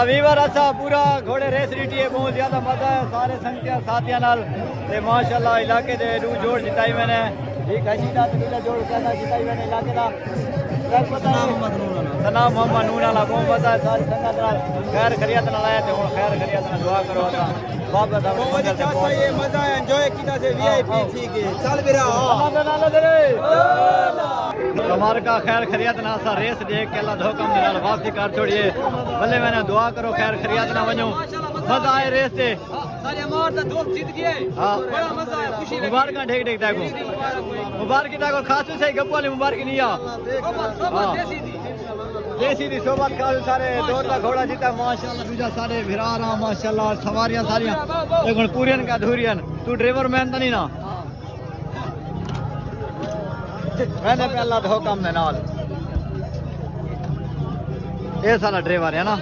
ویور اسا پورا گھوڑے ریس ریٹی ہے بہت زیادہ مزہ ہے سارے سنگتیاں ساتھیاں نال تے ماشاءاللہ علاقے دے دو جوڑ جتائی میں نے ایک حشیدہ تے دوجا جوڑ کہنا جتائی میں نے علاقے دا سلام محمد نون والا بہت مزہ ہے ساری سنگت نال خیر خیریت نال آیا تے ہن خیر خیریت نال دعا کرو تا بابا دا بہت اچھا یہ مزہ ہے انجوائے کیتا سے وی آئی پی تھی کے چل میرا اللہ دا نام لے ہمارے کا خیر خیریت نہ سا ریس دیکھ کے اللہ دھوکم دے نال واپسی کر چھوڑیے بھلے میں نے دعا کرو خیر خیریت نہ ونجو مزہ آئے ریس تے سارے ہمارا دا دوست جیت گئے ہاں بڑا مزہ ہے خوشی لگی مبارکاں ڈھیک ڈھیک تے کو مبارک تے کو خاص سے گپ والی مبارک نہیں آ دیسی تھی دیسی دی صحبت کر سارے دور دا گھوڑا جیتا ماشاءاللہ دوجا سارے بھراراں ماشاءاللہ سواریاں ساریاں دیکھن پورین کا دھورین تو ڈرائیور مین تے نہیں نا میں نے پہ اللہ دھوکم دے نال اے سارا ڈرائیور ہے نا